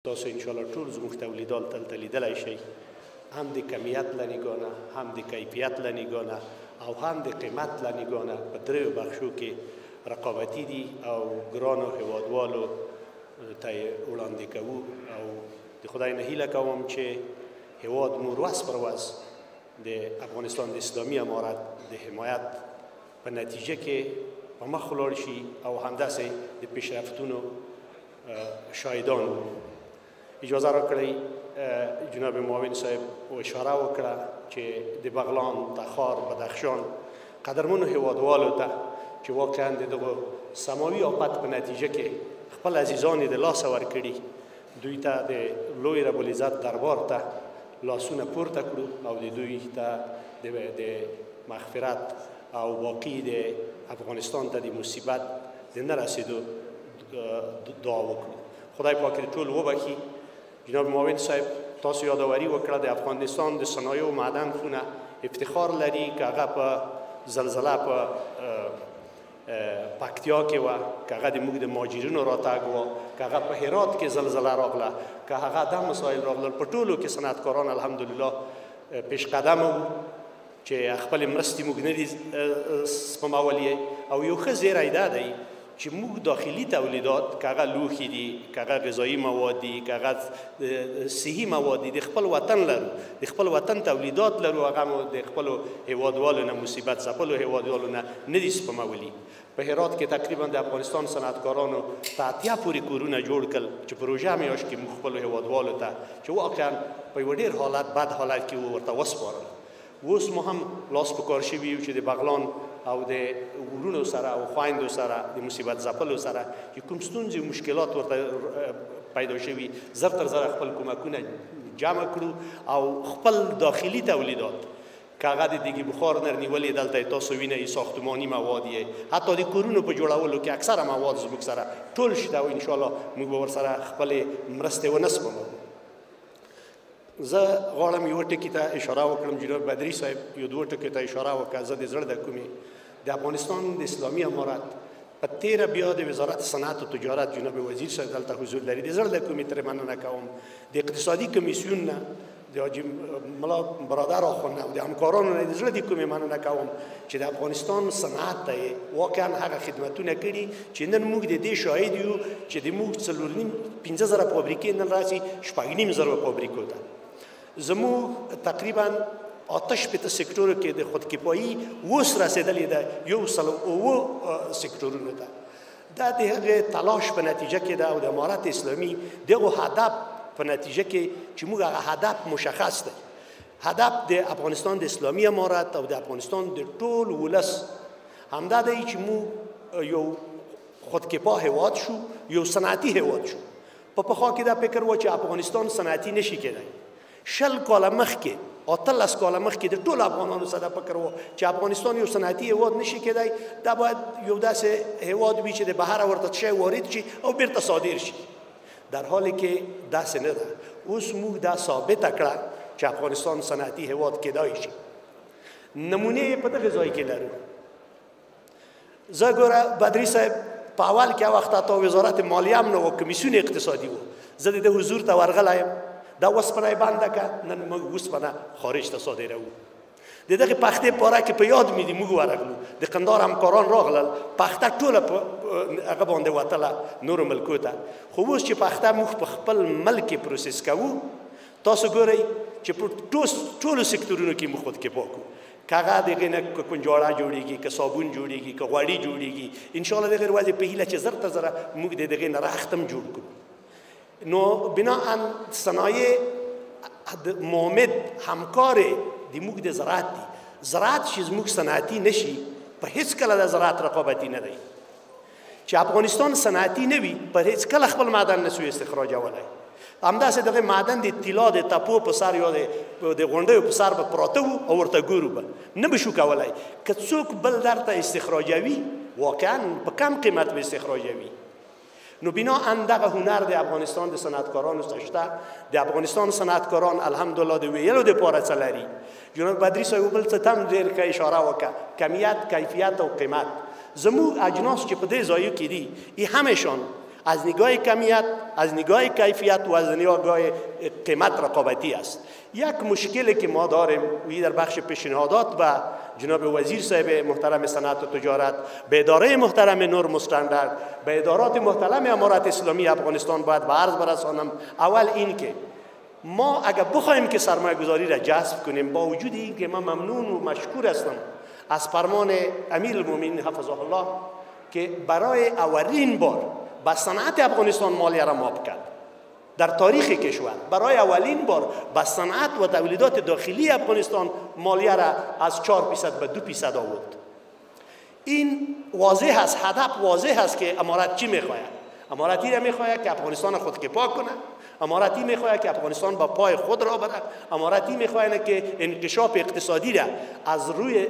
تاسو ان شاء الله ټول زموږ تولیدات دلته لیدلی شئ، هم د کمیت له نګاه نه، هم د کیفیت له نګاه نه او هم د قیمت له نګاه نه په دریو بخشو کې رقابتي دي او ګرانو هیوادوالو ته یې وړاندې کوو. او د خدای نه هیله کوم چې هیواد مو ورځ پر ورځ د افغانستان د اسلامي امارت د حمایت په نتیجه کې په مخ ولاړ شي او همداسې د پیشرفتونو شاهدان وو. اجازه راکړئ جناب معاون صاحب اشاره وکړه چې د بغلان، تخار، بدخشان قدرمنو هیوادوالو ته چې واقعا د دغو سماوي آفت په نتیجه کې خپل عزیزان یې د لاسه ورکړي، دوی ته د لوی رب العزت دربار ته لاسونه پورته کړو او د دوی ته د مغفرت او باقي د افغانستان ته د مصیبت د نه رسېدو دعا وکړو. خدای پاک دې ټول وبخي. جناب معاون صاحب تاسو یادواري وکړه د افغانستان د صنایع و معدن خونه افتخار لري که هغه په زلزله په پکتیا کې وه، که هغه د موږ د مهاجرینو راتګ وه، که هغه په هرات کې زلزله راغله، که هغه دا مسایل راغلل، په ټولو کې صنعتکاران الحمدلله پیش قدمه وو چې خپلې مرستې موږ نه دي سپمولې. او یو ښه زیری دا دی چې موږ داخلي تولیدات که هغه لوښي دي، که هغه غذایي مواد دي، که هغه صحي مواد دي، د خپل وطن لرو، د خپل وطن تولیدات لرو، هغه مو د خپلو هیوادوالو نه مصیبت ځپلو هیوادوالو نه نه دي سپمولي. په هرات کې تقریبا د افغانستان صنعتکارانو په 80 پورې کورونه جوړ کړل چې پروژه میاشت کې موږ خپلو هیوادوالو ته چې واقعا په یو ډېر حالت بد حالت کې ورته وسپارل. اوس مو هم لاس په کار شوي یو چې د بغلان او د ورونو سره او خویندو سره د مصیبت ځپلو سره چې کوم ستونزې او مشکلات ورته پیدا شوي زر تر زره خپل کومکونه جمع کړو او خپل داخلي تولیدات که هغه د دیګي بخار نه نیولې دلته تاسو وینئ، ساختماني مواد یې، حتی د کورونو په جوړولو کې اکثره مواد زموږ سره ټول شته او انشاءالله موږ به ورسره خپلې مرستې ونه سپموو. زه غواړم یو ټکي ته اشاره وکړم. جناب بدري صاحب یو دوه ټکو ته اشاره وکړه. زه د زړه د کومې د افغانستان د اسلامي امارت په تیره بیا د وزارت صنعت او تجارت جناب وزیر صاحب دلته حضور لري، د زړه د کومې ترې مننه کوم. د اقتصادي کمیسیون نه د حاجي ملا برادر اخوانه او د همکارانو نه د زړه د کومې مننه کوم چې د افغانستان صنعت ته یې واقعا هغه خدمتونه کړي چې نن موږ د دې شاهد یو چې د موږ 4,500 فابریکې نن راسي 6,500 فابریکو ته. زموږ تقریبا 8 سکتورو کې د خودکفایي اوس رسېدلې ده 109 سکتورونو ته. دا د هغې تلاش په نتیجه کې ده او د امارت اسلامي دغو هدف په نتیجه کې چې موږ هغه هدف مشخص دی. هدف د افغانستان د اسلامي امارت او د افغانستان د ټول ولس همدا دی چې موږ یو خودکفا هیواد شو، یو صنعتي هیواد شو. په پخوا کې دا فکر و چې افغانستان صنعتي نشي کېدی. 20 کاله مخکې 18 کاله مخکې د ټولو افغانانو سره دا فکر و چې افغانستان یو صنعتي هیواد نشي کېدی، دا باید یو داسې هیواد وي چې د بهره ورته شی وارد شي او بیرته صادر شي. در حالی که داسې نه ده. اوس موږ دا ثابته کړه چې افغانستان صنعتي هیواد کېدای شي. نمونه یې په دغه ځای کې لرو. زه ګوره بدري صاحب په اول کې وخت تا وزارت مالیه هم نه و، کمیسیون اقتصادي و، زه د حضور ته ورغلی یم. دا اوسپنه یې بنده کړه، نن موږ اوسپنه خارج ته صادروو. د دغې پختې پاره کې په یاد مې دي موږ ورغلو، د قندهار همکاران راغلل، پخته ټوله په هغه باندې وتله نورو ملکو ته. خو اوس چې پخته موږ په خپل ملک کې پروسس کوو، تاسو ګورئ چې په ټولو سکتورونو کې موږ خودکفا کوو. که هغه د هغې نه که کنجاړه جوړېږي، که صابون جوړېږي، که غوړي جوړېږي، انشاءالله د هغې ورځې په هیله چې زر تر زره موږ د هغې نه رخت هم جوړ کړو. نو بناءً صنایع معامد همکار د موږ د زراعت دي. زراعت چې زموږ صنعتي نشي، په هیڅ کله د زراعت رقابتي نه دی. چې افغانستان صنعتي نه وي، په هیڅ کله خپل معدن نسو استخراجولی. همداسې دغه معدن د طلا د تپو په سر یا د غونډیو په سر به پراته وو او ورته ګورو به نه به شو کولی. که څوک بل درته استخراجوي، واقعا په کم قیمت به استخراجوي. نو بناءً دغه هنر د افغانستان د صنعتکارانو څخه شته. د افغانستان صنعتکاران الحمدلله د ویلو دپاره څه لري. جناب بدري صاحب بل څه ته هم ډېر ښه اشاره وکړه، کمیت، کیفیت او قیمت. زموږ اجناس چې په دې ځایو کې دي، همشان از نگاه کمیت، از نگاه کیفیت و از نگاه قیمت رقابتی است. یک مشکلی که ما داریم وی در بخش پیشنهادات و جناب وزیر صاحب محترم صنعت و تجارت، به اداره محترم نور مستندرد، به ادارات محترم امارت اسلامی افغانستان باید به عرض برسانم. اول این که ما اگر بخوایم که سرمایه گذاری را جذب کنیم، با وجود این که من ممنون و مشکور هستم از فرمان امیر المؤمنین حفظه الله که برای اولین بار به صنعت افغانستان مالیه را ماب کرد در تاریخ کشور، برای اولین بار به صنعت و تولیدات داخلی افغانستان مالیه را از 4% به 2% آورد. این واضح است، هدف واضح است که امارت چی میخواهد. امارتی را میخواهد که افغانستان خود کفا کنه، امارتی میخواهد که افغانستان با پای خود را بره، امارتی میخواهد که انکشاف اقتصادی را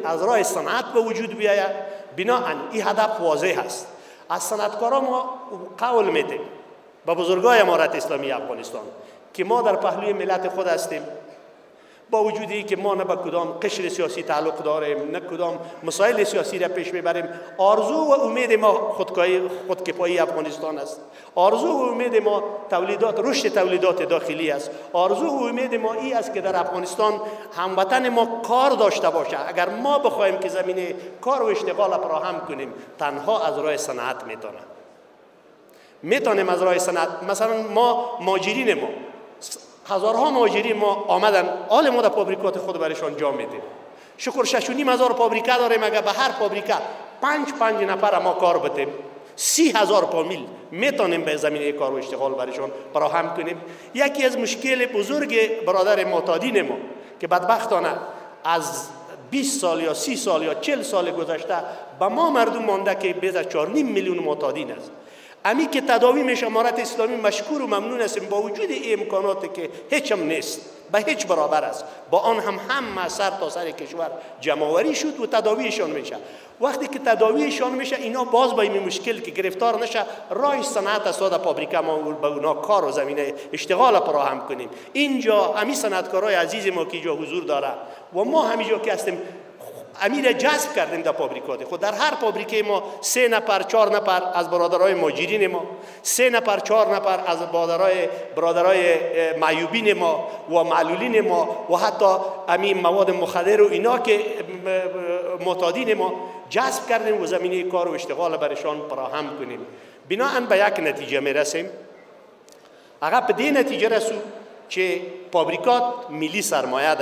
از راه صنعت به وجود بیاید. بناهن این هدف واضح است. از صنعتکاران ما قول میدیم با بزرگای امارت اسلامی افغانستان که ما در پهلوی ملت خود هستیم، با وجودی که ما نه به کدام قشر سیاسی تعلق داریم، نه کدام مسائل سیاسی را پیش ببریم. آرزو و امید ما خودکفایی افغانستان است. آرزو و امید ما رشد تولیدات داخلی است. آرزو و امید ما این است که در افغانستان هموطن ما کار داشته باشه. اگر ما بخوایم که زمینه کار و اشتغال فراهم کنیم، تنها از راه صنعت میتونیم از راه صنعت. مثلا ما ماجرین ما هزارها ماجری ما آمدن، آل ما در فابریکات خود برشان جا میدیم. شکر 6,500 فابریکه داریم. اگر به هر فابریکه 5 نفر ما کار بدیم، 30,000 فامیل میتونیم به زمینه کار و اشتغال برشان فراهم کنیم. یکی از مشکل بزرگ برادر معتادین ما که بدبختانه از 20 سال یا 30 سال یا 40 سال گذشته به ما مردم مانده که بیش از 4.5 میلیون معتادین است. امی که تداوی میشه امارت اسلامی مشکور و ممنون هستیم، با وجود این امکاناتی که هیچ هم نیست، به هیچ برابر است، با آن هم سر تا سر کشور جمع‌آوری شد و تداویشان میشه. وقتی که تداویشان میشه، اینا باز با این مشکل که گرفتار نشه، راه صنعت است و فابریکه ما به اونا کار و زمینه اشتغال فراهم کنیم. اینجا همین صنعتکارای عزیز ما که اینجا حضور داره و ما همینجا که هستیم امیر جذب کردیم در فابریکات خود. در هر فابریکه ما 3 نفر 4 نفر از برادرای ماجرین ما، 3 نفر 4 نفر از برادرای معیوبین ما و معلولین ما و حتی امین مواد مخدر و اینا که معتادین ما جذب کردیم و زمینه کار و اشتغال برشان فراهم کنیم. بناهن به یک نتیجه میرسیم. اگر به این نتیجه رسیم که فابریکات ملی سرمایه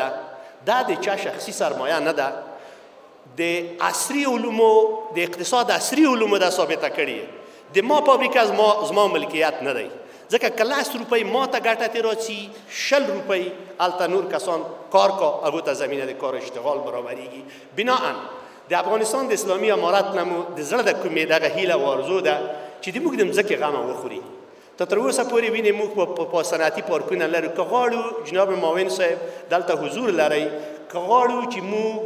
ده چه شخصی سرمایه نده، د عصری علومو د اقتصاد عصری علومو دا ثابته کړي د ما فابریکه زما ملکیت نه دی، ځکه که 10 روپۍ ما ته ګټه ترې راځي 60 روپۍ هلته نور کسان کار کا هغو ته زمینه د کار اشتغال برابریږي. بناهن د افغانستان د اسلامي امارت نمو د زړه د کومې دغه هیله و آرزو ده چې د موږ د مځکې غم وخوري. ته تر اوسه پورې وینې موږ په صنعتي پارکونه لرو. که غواړو جناب معاون صاحب دلته حضور لرئ، که غواړو چې موږ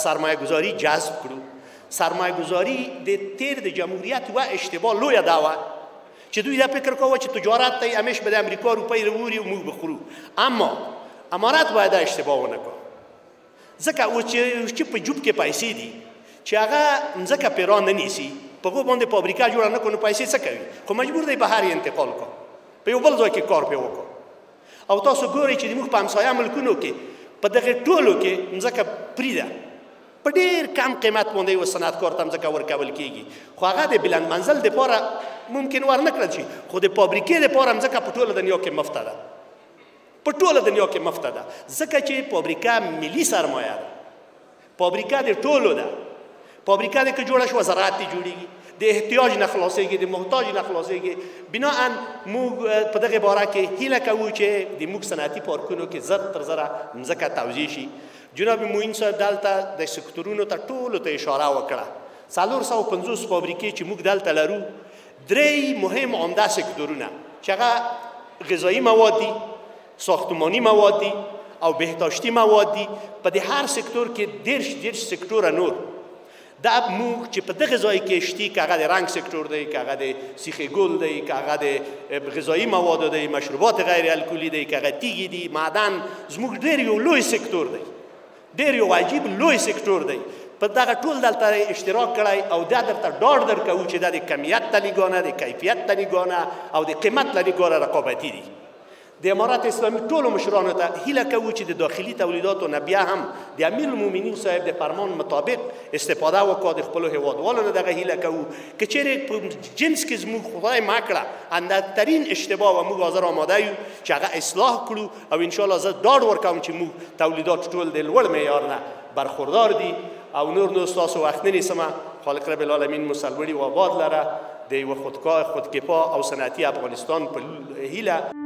سرمایه گذاری جذب کرو. سرمایه گذاری د تیر د جمهوریت و اشتباه لوی داوه چې دوی دا فکر کوي چې تجارت ته همیش به امریکا روپۍ وروړي او موږ بخورو. اما امارات باید اشتباه ونه کړي، ځکه او چې په جوب کې پیسې دي چې هغه ځکه پیران نه نیسي، په هغو باندې فابریکه جوړه نه کړي، پیسې څه کوي؟ خو مجبور دی بهر یې انتقال کړي، په یو بل ځای کې کار پې وکړي. او تاسو ګورئ چې زموږ په همسایه ملکونو کې په دغه ټولو کې مځکه پریده په ډېر کم قیمت باندې یو صنعتکار ته مځکه ورکول کېږي، خو هغه د بلند منزل دپاره ممکن ورنه کړل شي، خو د فابریکې دپاره مځکه په ټوله دنیا کې مفته ده، په ټوله دنیا کې مفته ده، ځکه چې فابریکه ملي سرمایه ده، فابریکه د ټولو ده. فابریکه د که جوړه شوه زراعت دې جوړېږي، د احتیاج نه خلاصېږي، د محتاج نه خلاصېږي. بناهن موږ په دغه باره کې هیله کوو چې د موږ صنعتي پارکونو کې زر تر زره مځکه توزیع شي. جناب معین صاحب دلته د سکتورونو ته ټولو ته اشاره وکړه. 450 فابریکې چې موږ دلته لرو، 3 مهم عمده سکتورونه چې هغه غذایي مواد دي، ساختمانی مواد دي او بهداشتي مواد دي. په دې هر سکتور کې 10 سکتوره نور دا موږ چې په دغه ځای کې شتي، که هغه د رنګ سکتور دی، که هغه د سیخ ګل دی، که هغه د غذایي موادو دی، مشروبات غیر الکلي دی، که هغه تیږې دي، معدن، زموږ ډېر یو لوی سکتور دی، ډېر یو عجیب لوی سکتور دی. په دغه ټول دلته اشتراک کړی او دا درته ډاډ درکوو چې دا د کمیت ته نګاه نه د کیفیت ته نګاه نه او د قیمت له نګاه رقابتي دي. د امارت اسلامي ټولو مشرانو ته هیله کوو چې د داخلي تولیداتو نه بیا هم د امیر المؤمنین صاحب د فرمان مطابق استفاده وکړو. د خپلو هیوادوالو نه دغه هیله کوو که چیرې په جنس کې زموږ خدای مه کړه اندکترین اشتباه و موږ حاضر آماده یو چې هغه اصلاح کړو او انشاءالله زه ډاډ ورکوم چې موږ تولیدات ټول د لوړ معیار نه برخوردار دي. او نور ستاسو وخت نه نیسمه. خالق رب العالمین مو سرلوړي و آباد لره د یوه خودکفا او صنعتي افغانستان په هیله.